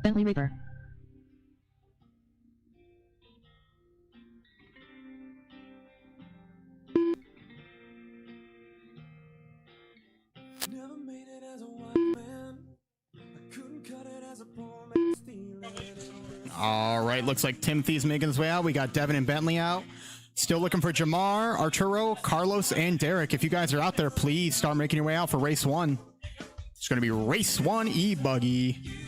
Bentley Reaper. Never made it as a white man. I couldn't cut it as a poor man stealing it. All right, looks like Timothy's making his way out. We got Devin and Bentley out. Still looking for Jamar, Arturo, Carlos, and Derek. If you guys are out there, please start making your way out for race 1. It's going to be race 1 e-buggy.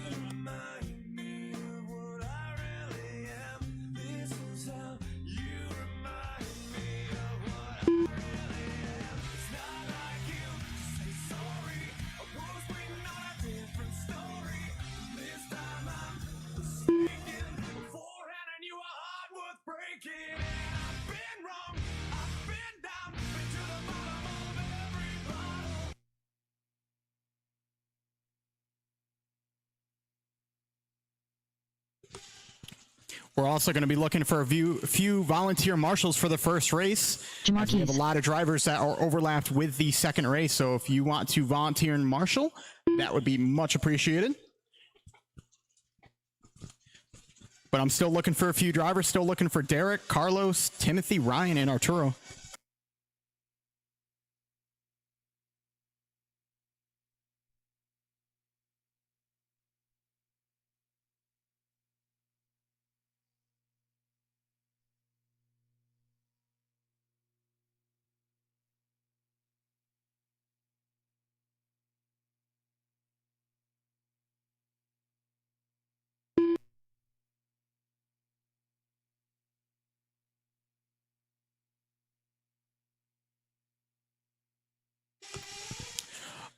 We're also going to be looking for a few volunteer marshals for the first race. Jamar We have a Keys. lot of drivers that are overlapped with the second race, so if you want to volunteer and marshal, that would be much appreciated. But I'm still looking for a few drivers, still looking for Derek, Carlos, Timothy, Ryan, and Arturo.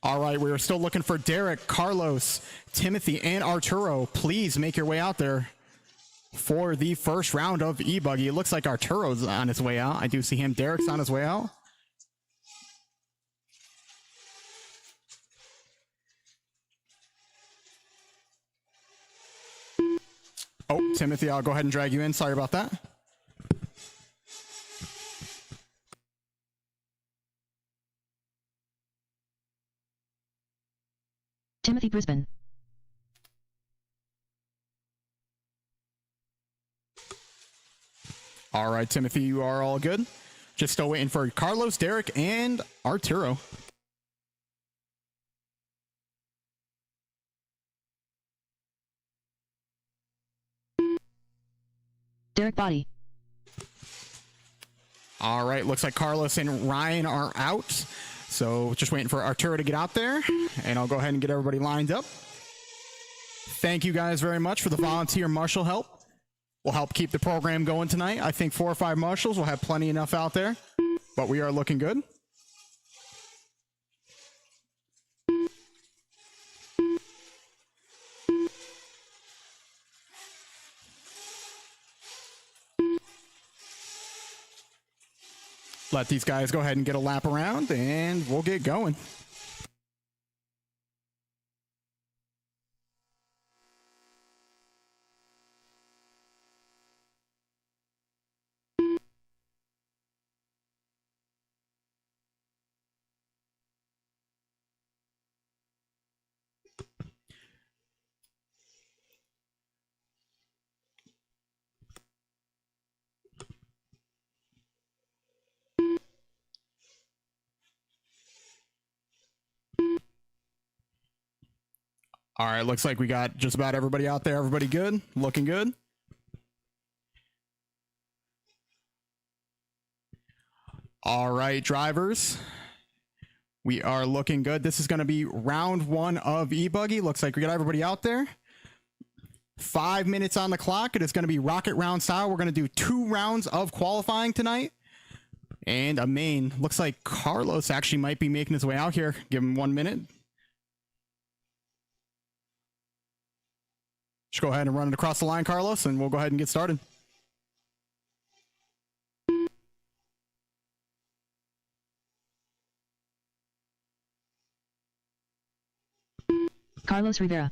All right, we're still looking for Derek, Carlos, Timothy, and Arturo. Please make your way out there for the first round of e-buggy. It looks like Arturo's on his way out. I do see him. Derek's on his way out. Oh, Timothy, I'll go ahead and drag you in. Sorry about that. Timothy Brisbane. All right, Timothy, you are all good. Just still waiting for Carlos, Derek, and Arturo. Derek Body. All right, looks like Carlos and Ryan are out. So just waiting for Arturo to get out there, and I'll go ahead and get everybody lined up. Thank you guys very much for the volunteer marshal help. We'll help keep the program going tonight. I think 4 or 5 marshals will have plenty enough out there, but we are looking good. Let these guys go ahead and get a lap around, and we'll get going. All right, looks like we got just about everybody out there. Everybody good? Looking good? All right, drivers. We are looking good. This is going to be round 1 of e-buggy. Looks like we got everybody out there. 5 minutes on the clock. It is going to be rocket round style. We're going to do 2 rounds of qualifying tonight. And a main. Looks like Carlos actually might be making his way out here. Give him 1 minute. Just go ahead and run it across the line, Carlos, and we'll go ahead and get started. Carlos Rivera.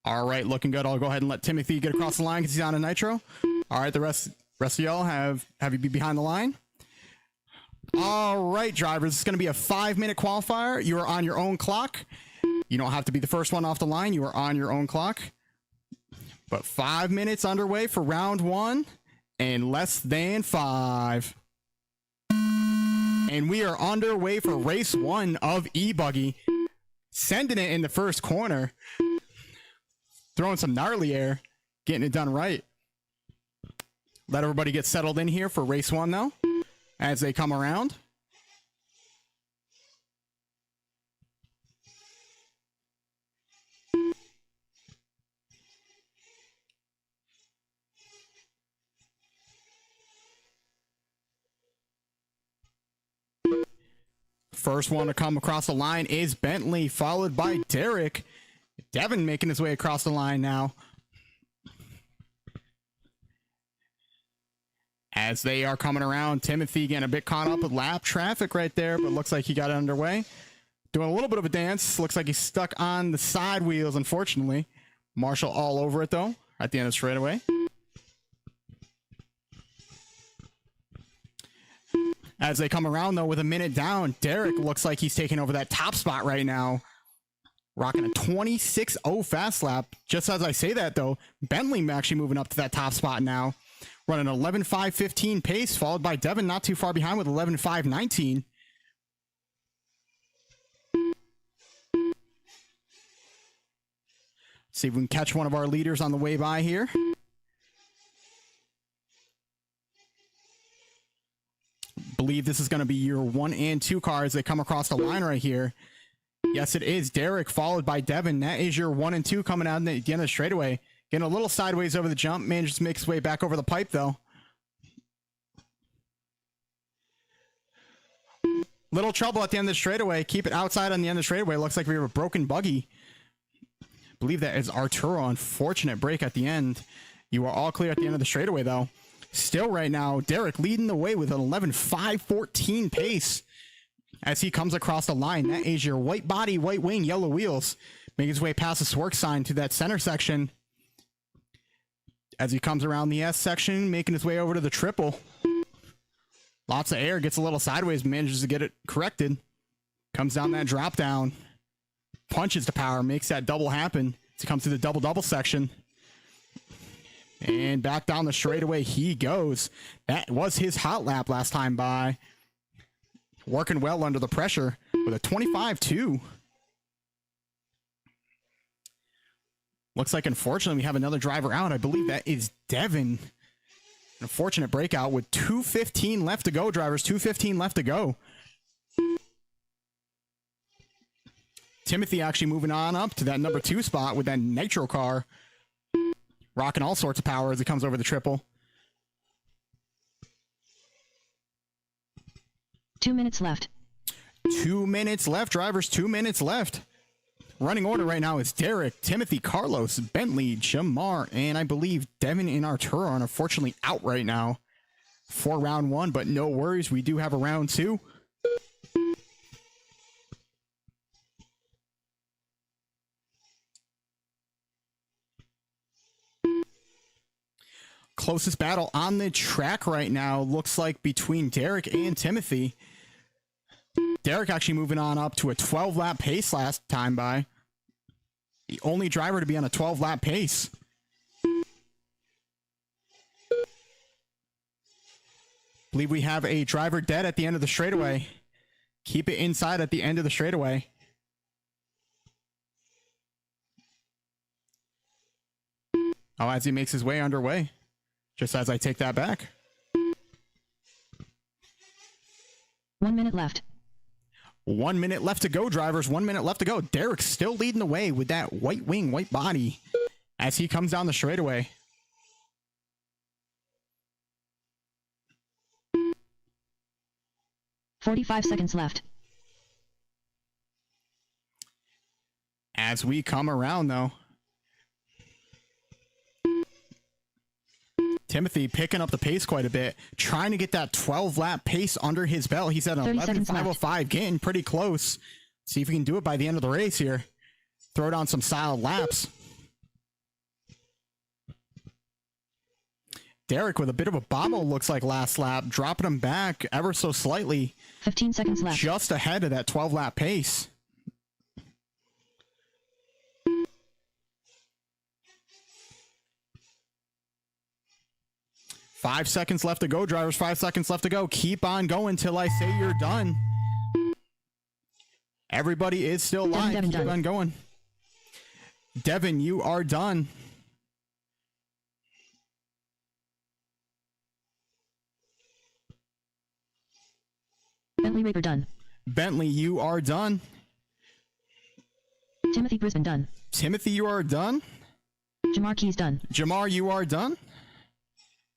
All right, looking good. I'll go ahead and let Timothy get across the line because he's on a nitro. All right, the rest of y'all have you be behind the line. All right, drivers, it's going to be a 5-minute qualifier. You are on your own clock. You don't have to be the first one off the line. You are on your own clock. But 5 minutes underway for round one and less than 5. And we are underway for race one of E-Buggy. Sending it in the first corner. Throwing some gnarly air. Getting it done right. Let everybody get settled in here for race one, though, as they come around. First one to come across the line is Bentley, followed by Derek. Devin making his way across the line now. As they are coming around, Timothy getting a bit caught up with lap traffic right there, but looks like he got it underway. Doing a little bit of a dance. Looks like he's stuck on the side wheels, unfortunately. Marshall all over it, though, at the end of the straightaway. As they come around, though, with a minute down, Derek looks like he's taking over that top spot right now. Rocking a 26.0 fast lap. Just as I say that, though, Bentley actually moving up to that top spot now. Running 11.515 pace, followed by Devin not too far behind with 11.519. See if we can catch one of our leaders on the way by here. Believe this is going to be your 1 and 2 cars that come across the line right here. Yes, it is Derek, followed by Devin. That is your 1 and 2 coming out at the end of the straightaway. Getting a little sideways over the jump. Manages to make his way back over the pipe, though. Little trouble at the end of the straightaway. Keep it outside on the end of the straightaway. Looks like we have a broken buggy. I believe that is Arturo. Unfortunate break at the end. You are all clear at the end of the straightaway, though. Still right now, Derek leading the way with an 11.514 pace as he comes across the line. That is your white body, white wing, yellow wheels. Making his way past the SWORCK sign to that center section. As he comes around the S section, making his way over to the triple. Lots of air, gets a little sideways, manages to get it corrected. Comes down that drop down. Punches the power, makes that double happen. To come to the double section. And back down the straightaway he goes. That was his hot lap last time by. Working well under the pressure with a 25.2. Looks like, unfortunately, we have another driver out. I believe that is Devin. An unfortunate breakout with 2:15 left to go, drivers. 2:15 left to go. Timothy actually moving on up to that number 2 spot with that nitro car. Rocking all sorts of power as it comes over the triple. 2 minutes left. 2 minutes left, drivers. 2 minutes left. Running order right now is Derek, Timothy, Carlos, Bentley, Jamar, and I believe Devin and Arturo are unfortunately out right now for round one, but no worries. We do have a round two. Closest battle on the track right now looks like between Derek and Timothy. Derek actually moving on up to a 12-lap pace last time by. The only driver to be on a 12-lap pace. Believe we have a driver dead at the end of the straightaway. Keep it inside at the end of the straightaway. Oh, as he makes his way underway. Just as I take that back. 1 minute left. 1 minute left to go, drivers. 1 minute left to go. Derek's still leading the way with that white wing, white body as he comes down the straightaway. "45 seconds left. As we come around, though, Timothy picking up the pace quite a bit, trying to get that 12-lap pace under his belt. He's at an 11.505, getting pretty close. See if we can do it by the end of the race here. Throw down some solid laps. Derek with a bit of a bobble, looks like last lap, dropping him back ever so slightly. 15 seconds left. Just ahead of that 12-lap pace. 5 seconds left to go, drivers. 5 seconds left to go. Keep on going till I say you're done. Everybody is still live. Devin, Keep done. on going. Devin, you are done. Bentley Raper done. Bentley, you are done. Timothy Brisbane done. Timothy, you are done. Jamar Keys done. Jamar, you are done.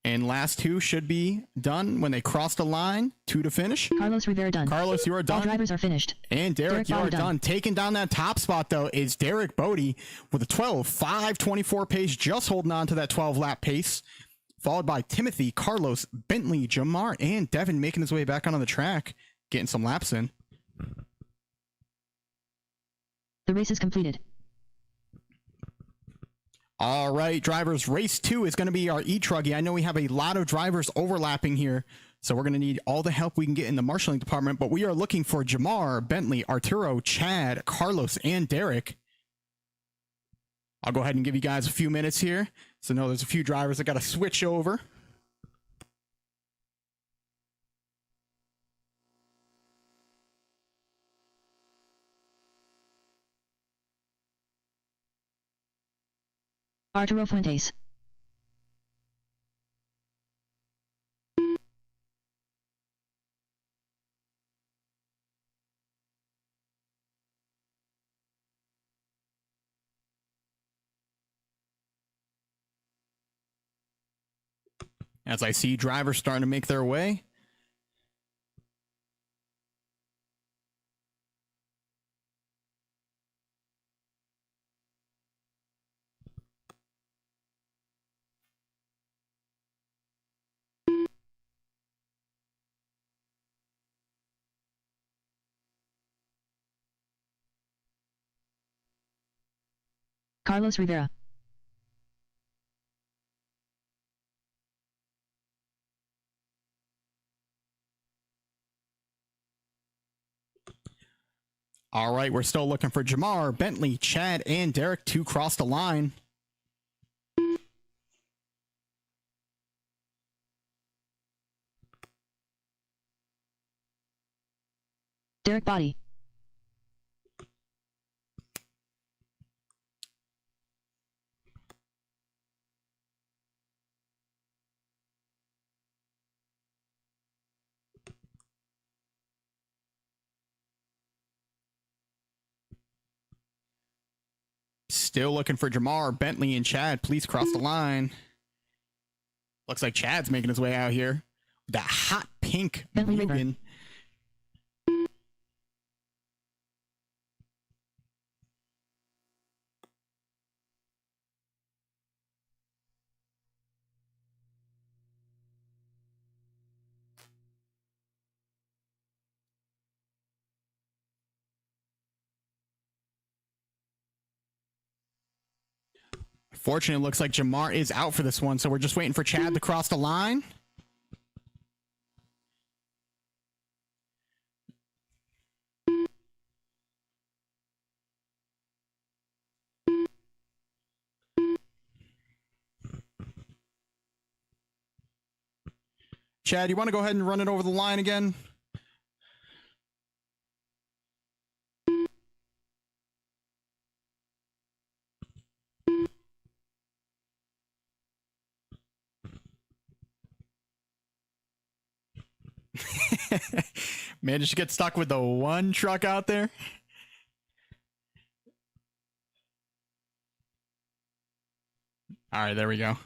And last two should be done when they cross the line. 2 to finish. Carlos Rivera done. Carlos, you are All done. drivers are finished. And Derek, you are Bodie done. Taking down that top spot, though, is Derek Bodie with a 12.524 pace, just holding on to that 12-lap pace. Followed by Timothy, Carlos, Bentley, Jamar, and Devin making his way back onto the track, getting some laps in. The race is completed. All right, drivers, race 2 is going to be our e-truggy. I know we have a lot of drivers overlapping here, so we're going to need all the help we can get in the marshalling department, but we are looking for Jamar, Bentley, Arturo, Chad, Carlos, and Derek. I'll go ahead and give you guys a few minutes here. So no, there's a few drivers that got to switch over. Arturo Fuentes. As I see drivers starting to make their way. Carlos Rivera. All right, we're still looking for Jamar, Bentley, Chad, and Derek to cross the line. Derek Body. Still looking for Jamar, Bentley, and Chad. Please cross the line. Looks like Chad's making his way out here. That hot pink Bentley River. Mugen. Fortunately, it looks like Jamar is out for this one, so we're just waiting for Chad to cross the line. Chad, you want to go ahead and run it over the line again? Managed to get stuck with the one truck out there. All right, there we go.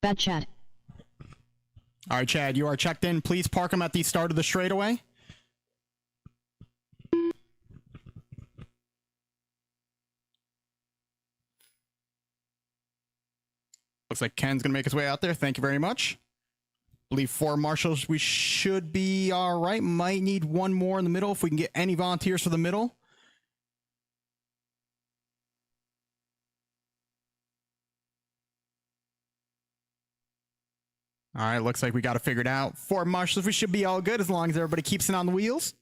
Bad Chad. All right, Chad, you are checked in. Please park him at the start of the straightaway. Looks like Ken's going to make his way out there. Thank you very much. I believe 4 marshals. We should be all right. Might need one more in the middle if we can get any volunteers for the middle. All right, looks like we got it figured out. For marshals, we should be all good as long as everybody keeps it on the wheels.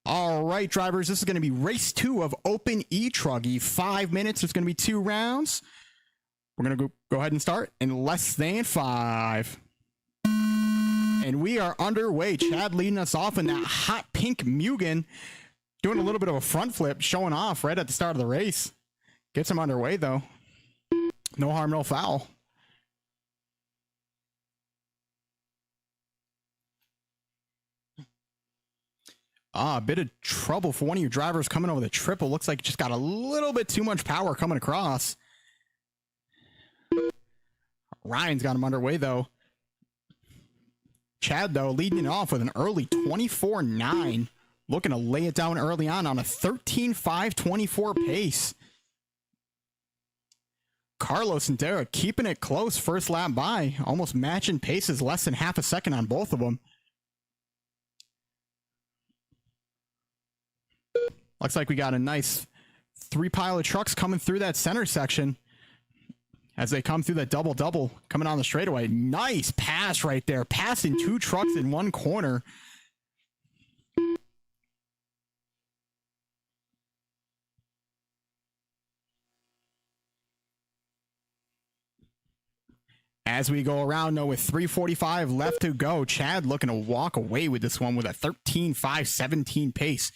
All right, drivers, this is going to be race 2 of Open E-Truggy. 5 minutes. There's going to be 2 rounds. We're going to go ahead and start in less than 5. And we are underway. Chad leading us off in that hot pink Mugen. Doing a little bit of a front flip, showing off right at the start of the race. Gets him underway, though. No harm, no foul. A bit of trouble for one of your drivers coming over the triple. Looks like it just got a little bit too much power coming across. Ryan's got him underway, though. Chad, though, leading it off with an early 24.9. Looking to lay it down early on a 13.5.24 pace. Carlos and Derek keeping it close first lap by. Almost matching paces, less than half a second on both of them. Looks like we got a nice 3 pile of trucks coming through that center section as they come through that double-double coming on the straightaway. Nice pass right there. Passing 2 trucks in one corner. As we go around, though, with 3:45 left to go, Chad looking to walk away with this one with a 13.5.17 pace.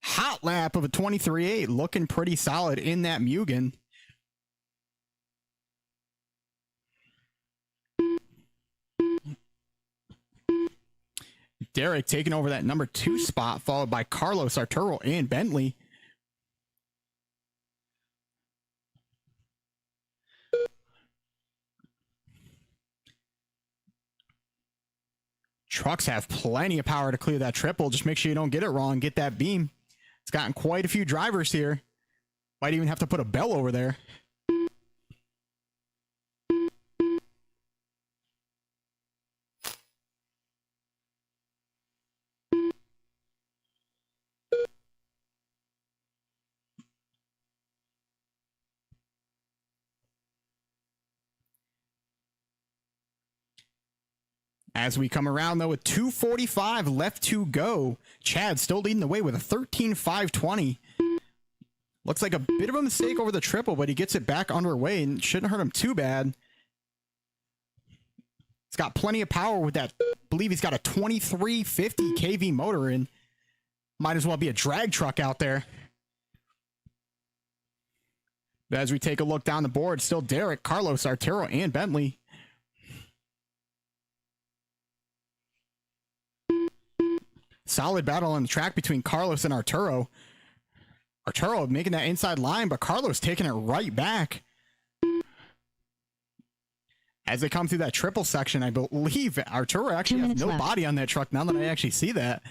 Hot lap of a 23.8, looking pretty solid in that Mugen. Derek taking over that number 2 spot, followed by Carlos, Arturo, and Bentley. Trucks have plenty of power to clear that triple. Just make sure you don't get it wrong. Get that beam. It's gotten quite a few drivers here. Might even have to put a bell over there. As we come around, though, with 2:45 left to go, Chad still leading the way with a 13.5.20. Looks like a bit of a mistake over the triple, but he gets it back underway and shouldn't hurt him too bad. He's got plenty of power with that. I believe he's got a 2350 kV motor in. Might as well be a drag truck out there. As we take a look down the board, still Derek, Carlos, Arturo, and Bentley. Solid battle on the track between Carlos and Arturo. Arturo making that inside line, but Carlos taking it right back. As they come through that triple section, I believe Arturo actually has no body on that truck now that I actually see that.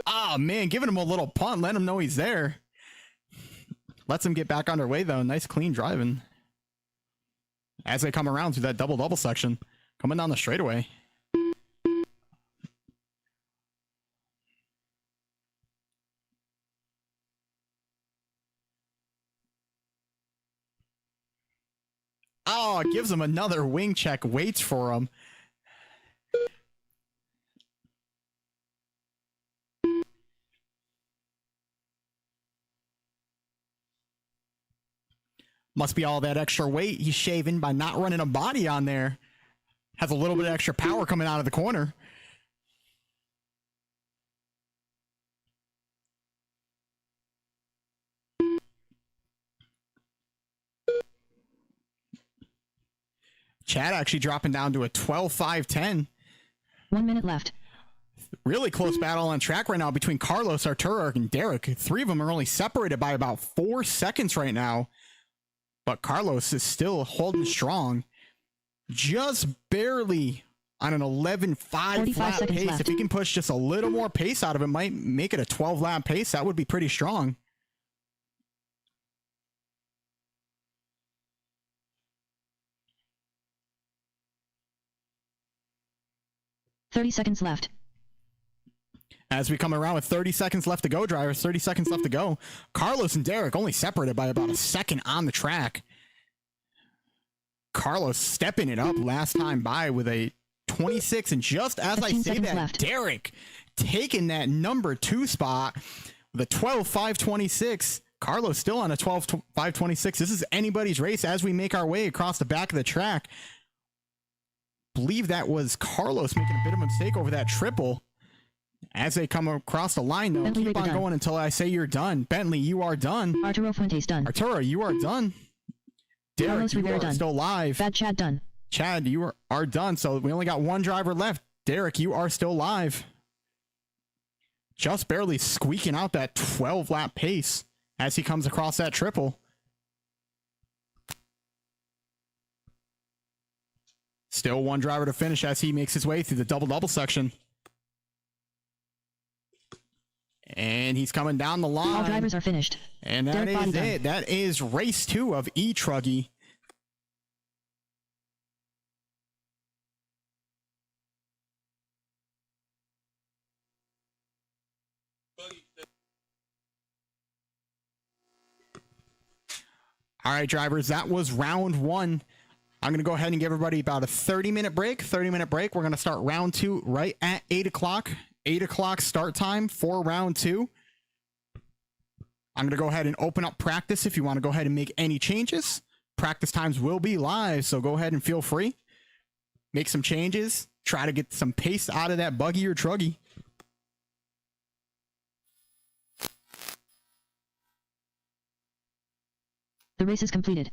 Oh, man, giving him a little punt, letting him know he's there. Lets him get back underway, though. Nice, clean driving. As they come around through that double-double section, coming down the straightaway. Oh, it gives him another wing check, waits for him. Must be all that extra weight he's shaving by not running a body on there. Has a little bit of extra power coming out of the corner. Chad actually dropping down to a 12.5.10. 1 minute left. Really close battle on track right now between Carlos, Arturo, and Derek. 3 of them are only separated by about 4 seconds right now. But Carlos is still holding strong. Just barely on an 11.5 lap pace. Left. If he can push just a little more pace out of it, might make it a 12 lap pace. That would be pretty strong. $30 left. As we come around with 30 seconds left to go, drivers, 30 seconds left to go. Carlos and Derek only separated by about a second on the track. Carlos stepping it up last time by with a 26. And just as I 15 say seconds that, left. Derek taking that number 2 spot with a 12.526. Carlos still on a 12.526. This is anybody's race as we make our way across the back of the track. Believe that was Carlos making a bit of a mistake over that triple. As they come across the line, though, Bentley, keep on done. going until I say you're done. Bentley, you are done. Arturo Fuentes done. Arturo, you are done. Derek, Carlos you Rivera are done. still live. Bad Chad done. Chad, you are done. So we only got one driver left. Derek, you are still live. Just barely squeaking out that 12-lap pace as he comes across that triple. Still one driver to finish as he makes his way through the double-double section. And he's coming down the line. All drivers are finished. And that Derek Body is done. it. That is race 2 of E-Truggy. All right, drivers, that was round 1. I'm going to go ahead and give everybody about a 30-minute break. 30-minute break. We're going to start round 2 right at 8 o'clock. 8 o'clock start time for round 2. I'm going to go ahead and open up practice if you want to go ahead and make any changes. Practice times will be live, so go ahead and feel free. Make some changes. Try to get some pace out of that buggy or truggy. The race is completed.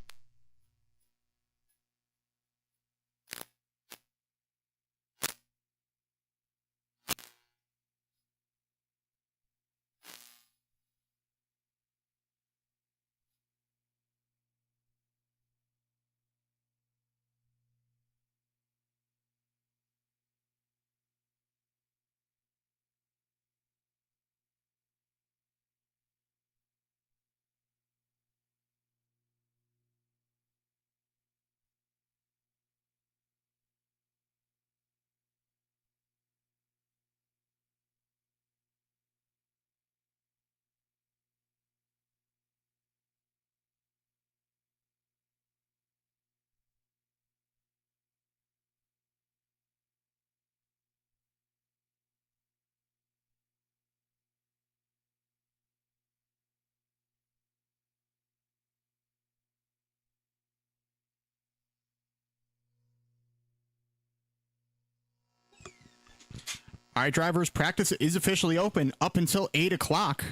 All right, drivers, practice is officially open up until 8 o'clock.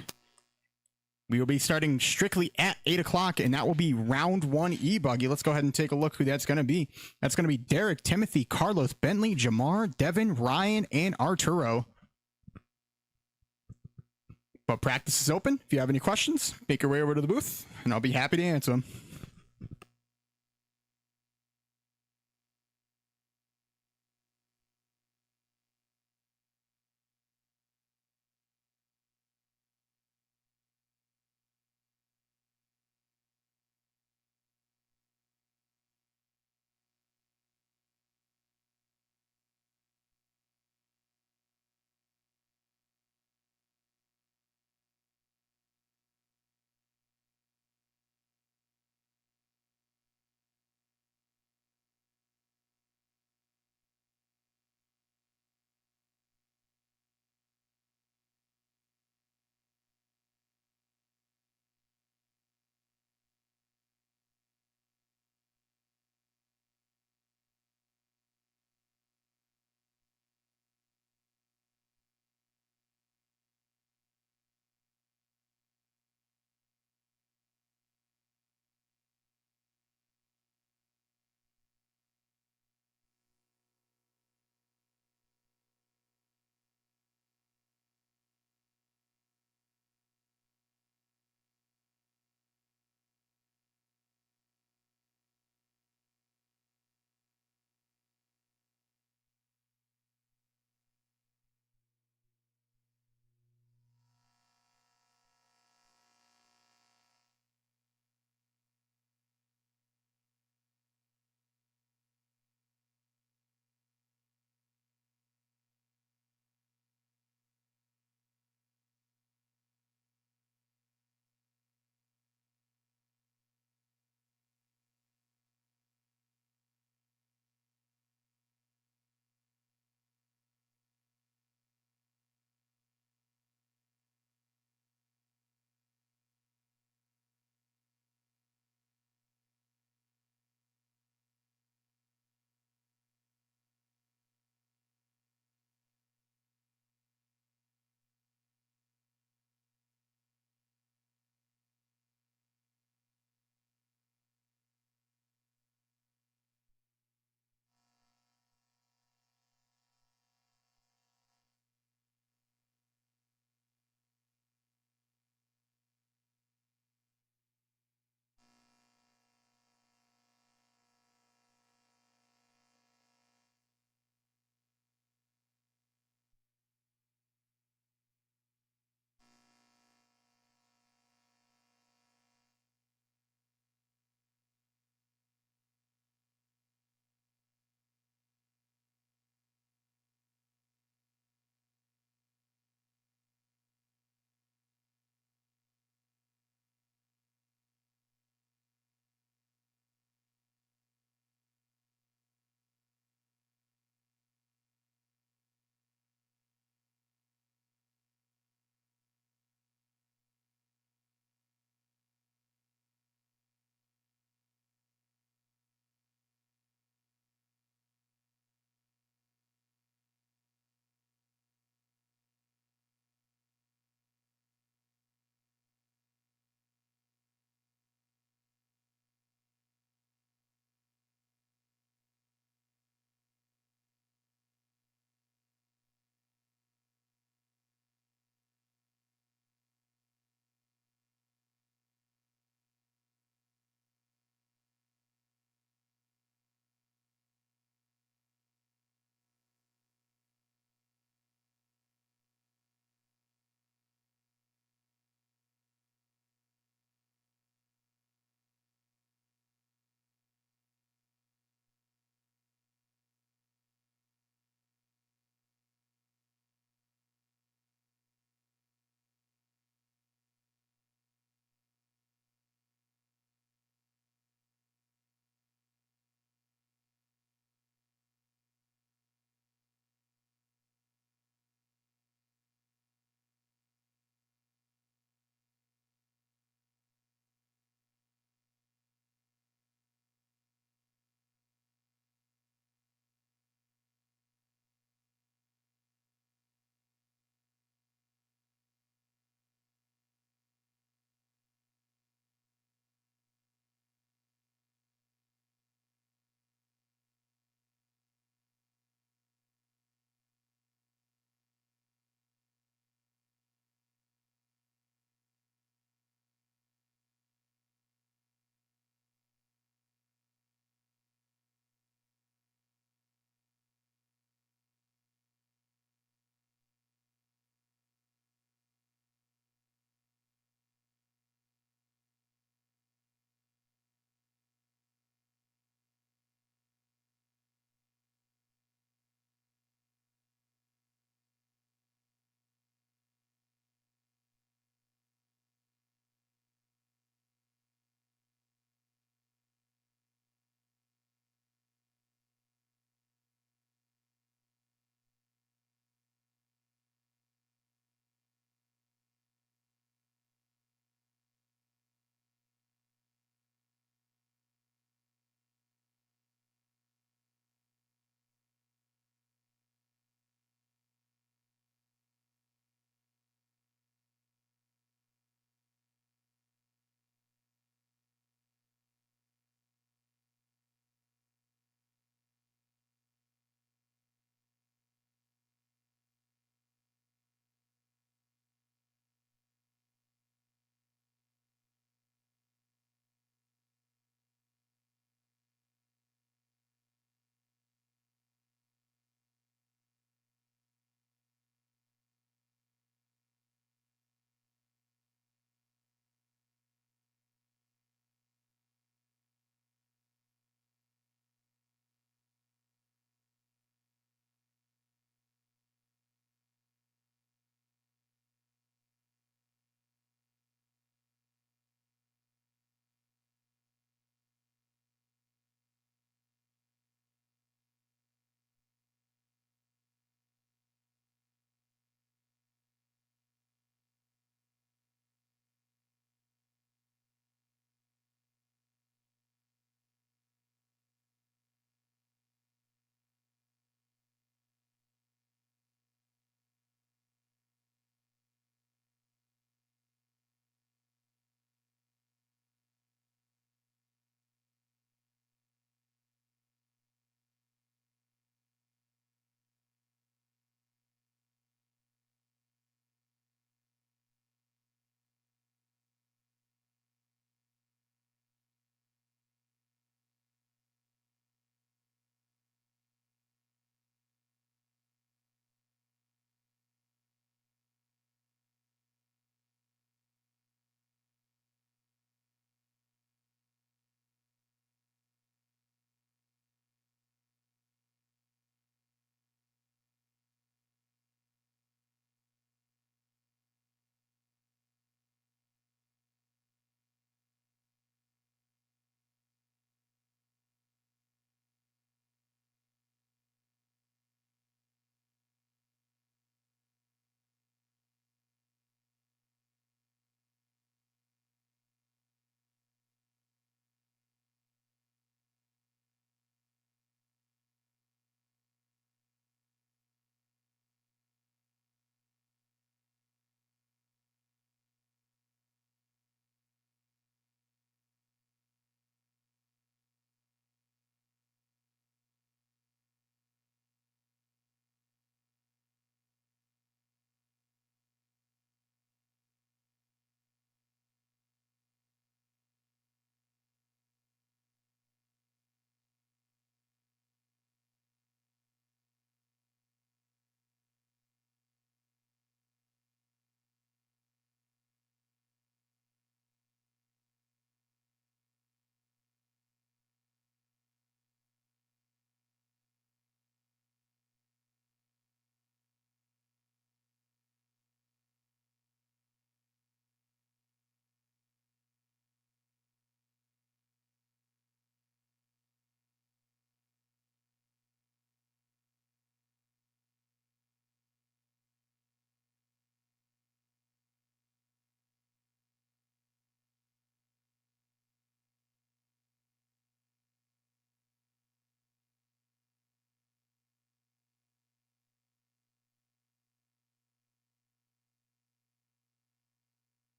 We will be starting strictly at 8 o'clock, and that will be round 1 E-Buggy. Let's go ahead and take a look who that's going to be. That's going to be Derek, Timothy, Carlos, Bentley, Jamar, Devin, Ryan, and Arturo. But practice is open. If you have any questions, make your way over to the booth, and I'll be happy to answer them.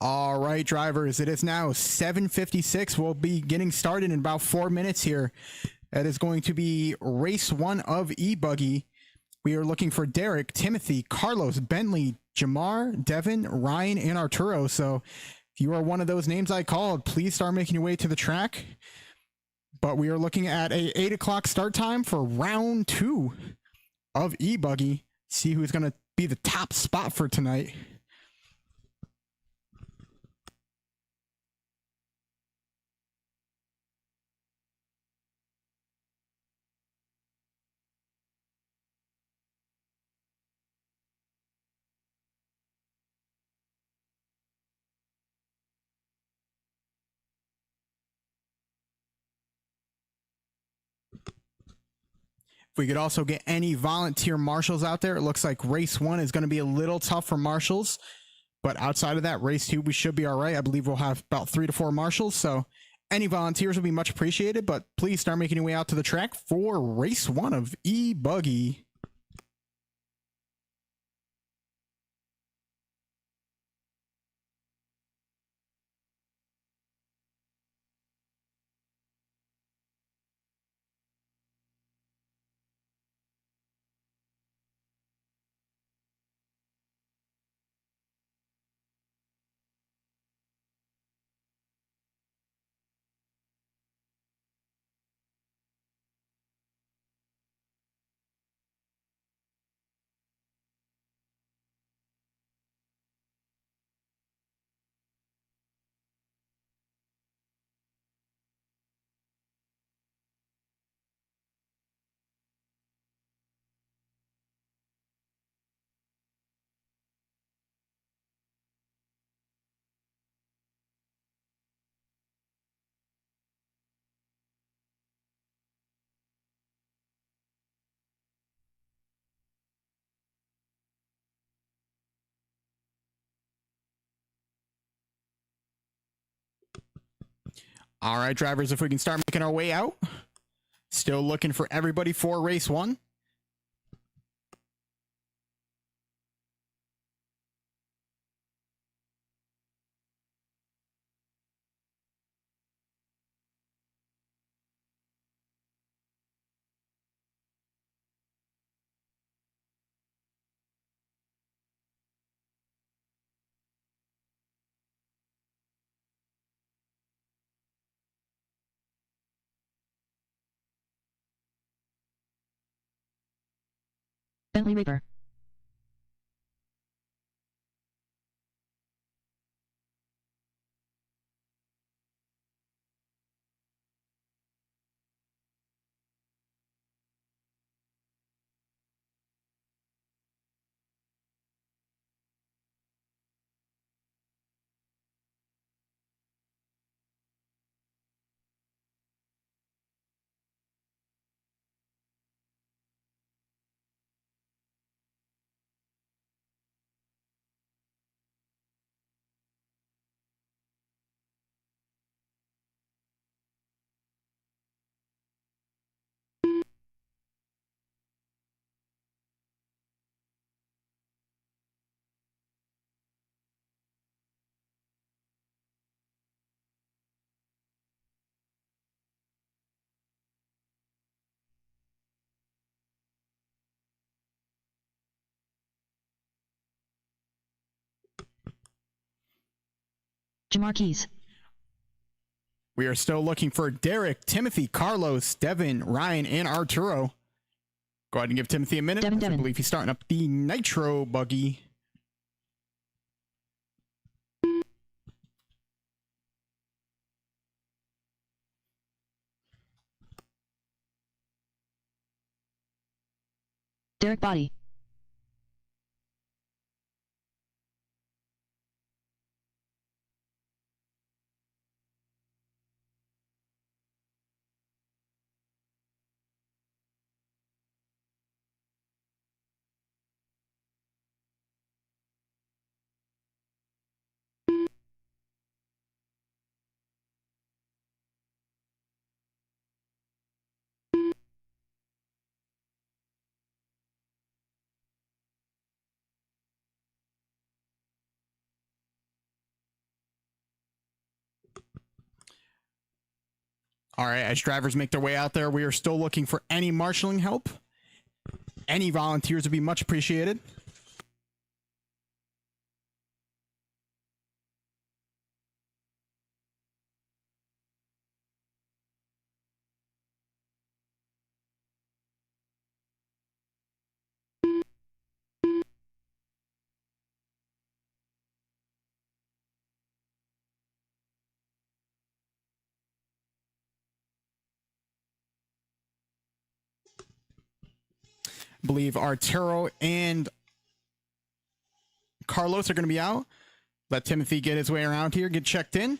All right, drivers, it is now 7:56. We'll be getting started in about 4 minutes here. That is going to be race 1 of E-Buggy. We are looking for Derek, Timothy, Carlos, Bentley, Jamar, Devin, Ryan, and Arturo. So if you are one of those names I called, please start making your way to the track. But we are looking at a 8 o'clock start time for round 2 of E-Buggy. See who's going to be the top spot for tonight. If we could also get any volunteer marshals out there, it looks like race 1 is going to be a little tough for marshals. But outside of that, race 2, we should be all right. I believe we'll have about 3 to 4 marshals. So any volunteers will be much appreciated. But please start making your way out to the track for race 1 of E-Buggy. All right, drivers, if we can start making our way out. Still looking for everybody for race 1. Bentley Reaper. Jamar Keys. We are still looking for Derek, Timothy, Carlos, Devin, Ryan, and Arturo. Go ahead and give Timothy a minute. Devin. I believe he's starting up the Nitro buggy. Derek Body. All right, as drivers make their way out there, we are still looking for any marshaling help. Any volunteers would be much appreciated. I believe Arturo and Carlos are going to be out. Let Timothy get his way around here, get checked in.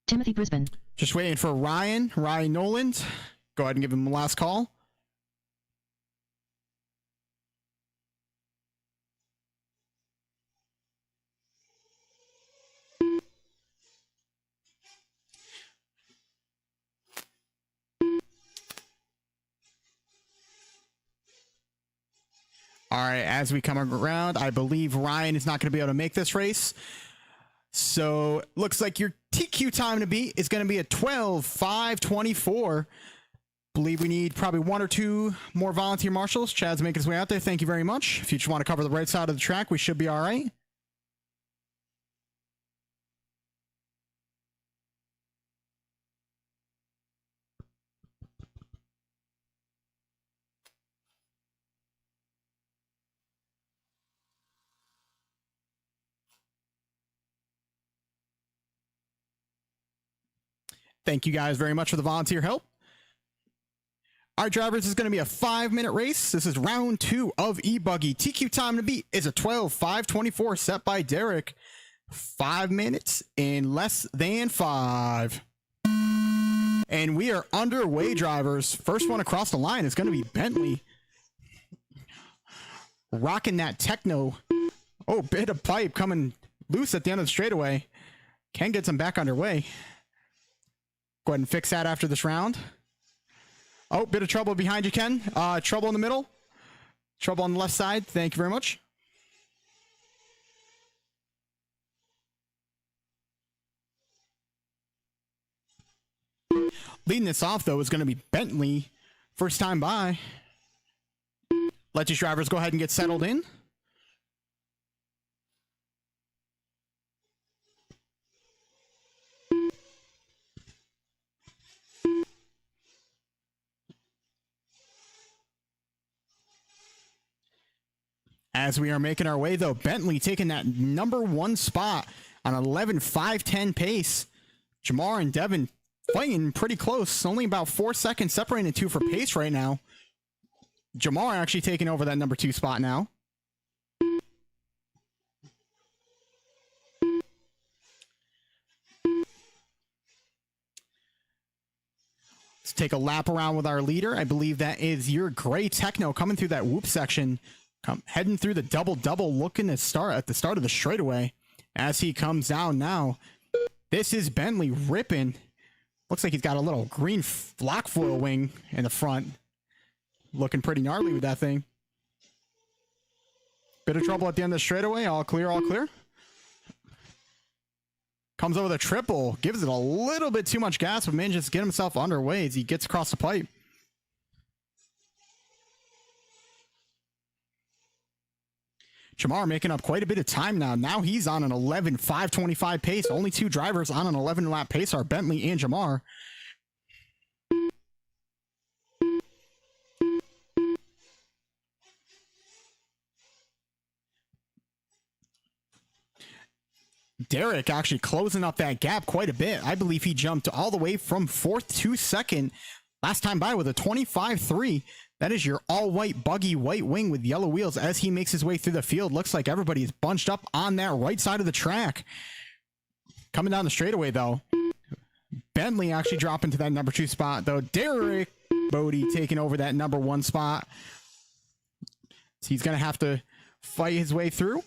Timothy Brisbane. Just waiting for Ryan Noland. Go ahead and give him the last call. All right, as we come around, I believe Ryan is not going to be able to make this race. So looks like your TQ time to beat is going to be a 12:5:24. Believe we need probably one or two more volunteer marshals. Chad's making his way out there. Thank you very much. If you just want to cover the right side of the track, we should be all right. Thank you guys very much for the volunteer help. All right, drivers, this is going to be a 5-minute race. This is round 2 of E-Buggy. TQ time to beat is a 12:5:24 set by Derek. 5 minutes in less than 5. And we are underway, drivers. First one across the line is going to be Bentley. Rocking that techno. Oh, bit of pipe coming loose at the end of the straightaway. Ken gets him back underway. Go ahead and fix that after this round. Oh, bit of trouble behind you, Ken. Trouble in the middle. Trouble on the left side. Thank you very much. Leading this off, though, is going to be Bentley. First time by. Let these drivers go ahead and get settled in. As we are making our way, though, Bentley taking that number 1 spot on 11:5:10 pace. Jamar and Devin fighting pretty close. Only about 4 seconds separating the two for pace right now. Jamar actually taking over that number 2 spot now. Let's take a lap around with our leader. I believe that is your gray techno coming through that whoop section. Heading through the double, looking to start at the start of the straightaway as he comes down now. This is Bentley ripping. Looks like he's got a little green block foil wing in the front. Looking pretty gnarly with that thing. Bit of trouble at the end of the straightaway. All clear, all clear. Comes over the triple. Gives it a little bit too much gas, but manages to get himself underway as he gets across the pipe. Jamar making up quite a bit of time now. Now he's on an 11:5:25 pace. Only 2 drivers on an 11-lap pace are Bentley and Jamar. Derek actually closing up that gap quite a bit. I believe he jumped all the way from 4th to 2nd. Last time by with a 25.3. That is your all-white buggy white wing with yellow wheels as he makes his way through the field. Looks like everybody is bunched up on that right side of the track. Coming down the straightaway, though. Bentley actually dropping to that number 2 spot, though. Derek Bodie taking over that number 1 spot. So he's going to have to fight his way through.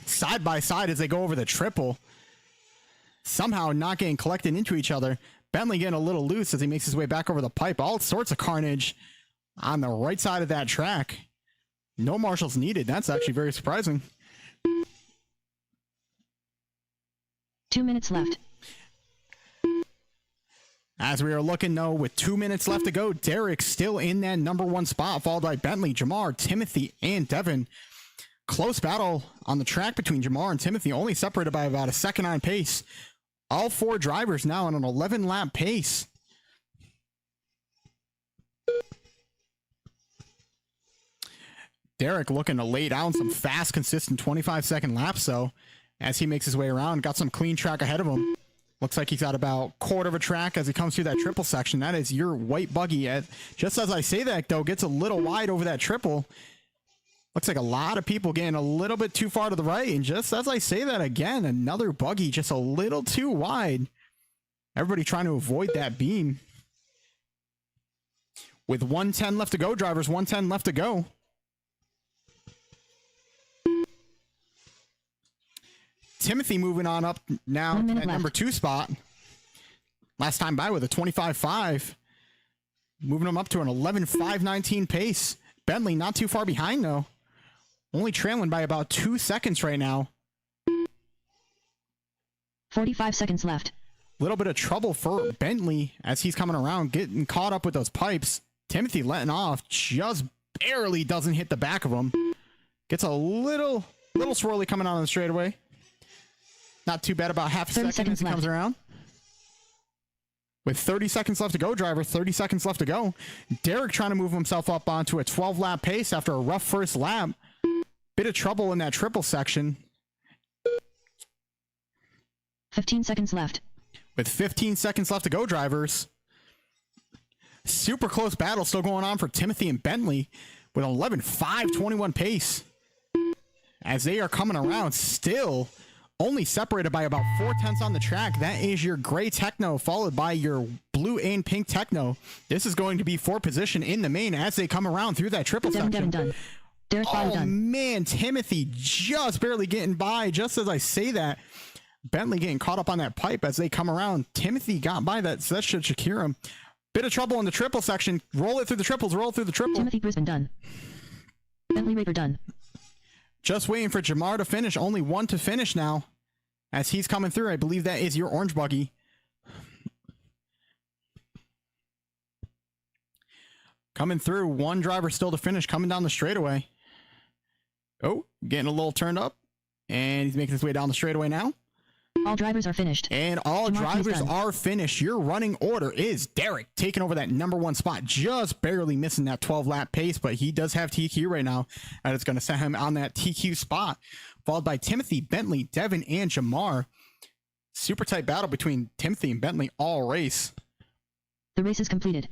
Side by side as they go over the triple. Somehow not getting collected into each other. Bentley getting a little loose as he makes his way back over the pipe. All sorts of carnage on the right side of that track. No marshals needed. That's actually very surprising. 2 minutes left. As we are looking, though, with 2 minutes left to go, Derek still in that #1 spot, followed by Bentley, Jamar, Timothy, and Devin. Close battle on the track between Jamar and Timothy, only separated by about a second on pace. All 4 drivers now on an 11-lap pace. Derek looking to lay down some fast, consistent 25-second laps, though, as he makes his way around. Got some clean track ahead of him. Looks like he's got about quarter of a track as he comes through that triple section. That is your white buggy. Just as I say that, though, gets a little wide over that triple. Looks like a lot of people getting a little bit too far to the right. And just as I say that again, another buggy just a little too wide. Everybody trying to avoid that beam. With 110 left to go, drivers, 110 left to go. Timothy moving on up now to that #2 spot. Last time by with a 25.5. Moving him up to an 11.519 pace. Bentley not too far behind, though. Only trailing by about 2 seconds right now. 45 seconds left. Little bit of trouble for Bentley as he's coming around, getting caught up with those pipes. Timothy letting off, just barely doesn't hit the back of him. Gets a little swirly coming out on the straightaway. Not too bad, about half a second as he comes around. With 30 seconds left to go, driver, 30 seconds left to go. Derek trying to move himself up onto a 12-lap pace after a rough first lap. Bit of trouble in that triple section. 15 seconds left. With 15 seconds left to go, drivers. Super close battle still going on for Timothy and Bentley with an 11.521 pace. As they are coming around still only separated by about 4/10 on the track. That is your gray Techno, followed by your blue and pink Techno. This is going to be for position in the main as they come around through that triple section. Done. Derek done. Man, Timothy just barely getting by. Just as I say that, Bentley getting caught up on that pipe as they come around. Timothy got by that, so that should secure him. Bit of trouble in the triple section. Roll it through the triples. Roll through the triple. Timothy Brisbane done. Bentley Raper done. Just waiting for Jamar to finish. Only one to finish now. As he's coming through, I believe that is your orange buggy. Coming through, one driver still to finish, coming down the straightaway. Oh, getting a little turned up. And he's making his way down the straightaway now. All drivers are finished. And all drivers are finished. Your running order is Derek taking over that #1 spot. Just barely missing that 12-lap pace, but he does have TQ right now. And it's going to set him on that TQ spot. Followed by Timothy, Bentley, Devin, and Jamar. Super tight battle between Timothy and Bentley all race. The race is completed.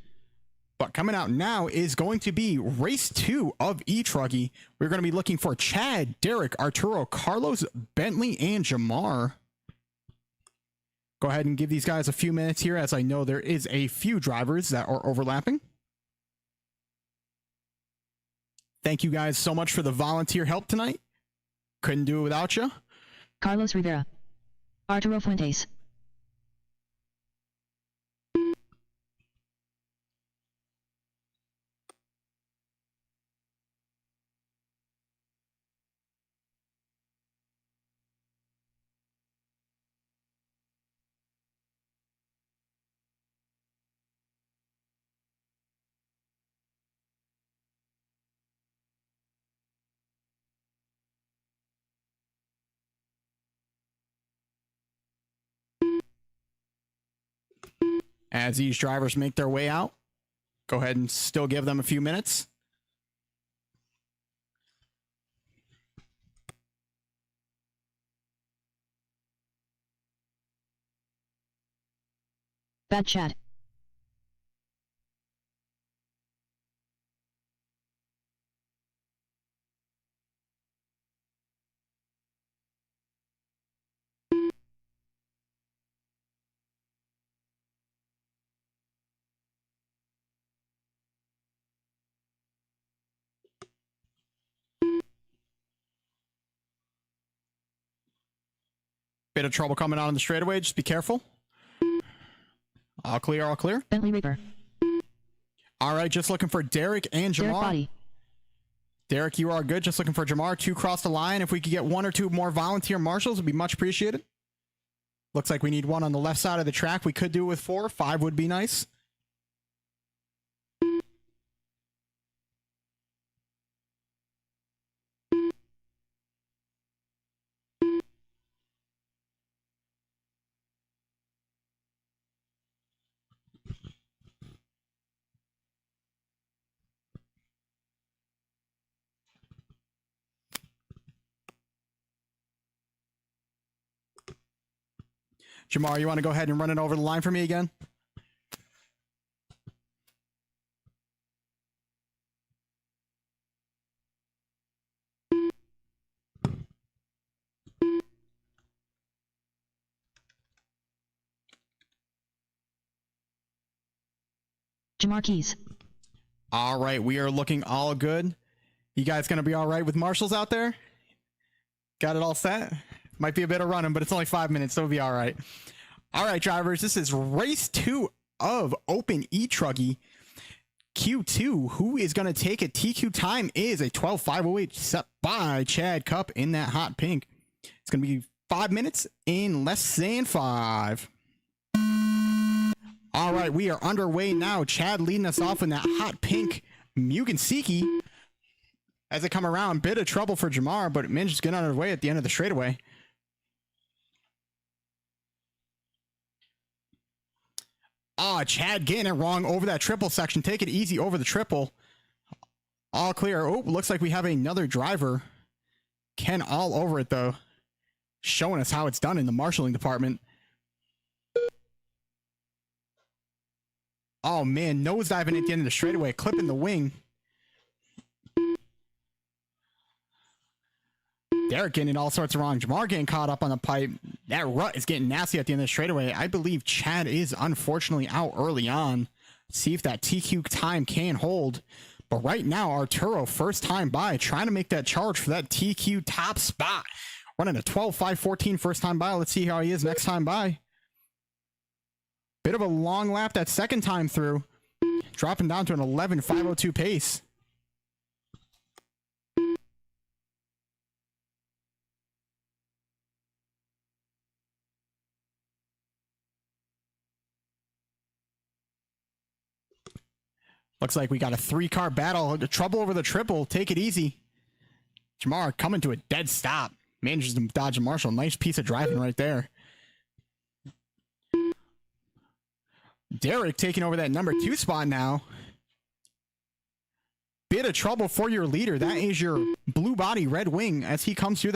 But coming out now is going to be race 2 of eTruggy. We're going to be looking for Chad, Derek, Arturo, Carlos, Bentley, and Jamar. Go ahead and give these guys a few minutes here, as I know there is a few drivers that are overlapping. Thank you guys so much for the volunteer help tonight. Couldn't do it without you. Carlos Rivera. Arturo Fuentes. As these drivers make their way out, go ahead and still give them a few minutes. Bad Chad. Bit of trouble coming out on the straightaway. Just be careful. All clear, all clear. Bentley Raper. All right, just looking for Derek and Jamar. Derek Body. Derek, you are good. Just looking for Jamar to cross the line. If we could get 1 or 2 more volunteer marshals, it would be much appreciated. Looks like we need one on the left side of the track. We could do it with 4. 5 would be nice. Jamar, you want to go ahead and run it over the line for me again? Jamar Keys. All right, we are looking all good. You guys going to be all right with marshals out there? Got it all set? Might be a bit of running, but it's only 5 minutes, so it'll be all right. All right, drivers, this is race 2 of Open E-Truggy. Q2, who is going to take it? TQ time is a 12:508 set by Chad Cup in that hot pink. It's going to be 5 minutes in less than 5. All right, we are underway now. Chad leading us off in that hot pink Mugen-Siki. As they come around, bit of trouble for Jamar, but manages to get on her way at the end of the straightaway. Chad getting it wrong over that triple section. Take it easy over the triple. All clear. Oh, looks like we have another driver. Ken all over it, though. Showing us how it's done in the marshalling department. Oh, man. Nosediving at the end of the straightaway. Clipping the wing. Derek getting all sorts of wrong. Jamar getting caught up on the pipe. That rut is getting nasty at the end of the straightaway. I believe Chad is unfortunately out early on. See if that TQ time can hold. But right now, Arturo, first time by, trying to make that charge for that TQ top spot. Running a 12:5:14 first time by. Let's see how he is next time by. Bit of a long lap that second time through. Dropping down to an 11:502 pace. Looks like we got a 3-car battle. Trouble over the triple. Take it easy. Jamar coming to a dead stop. Manages to dodge a marshal. Nice piece of driving right there. Derek taking over that number 2 spot now. Bit of trouble for your leader. That is your blue body, red wing, as he comes through.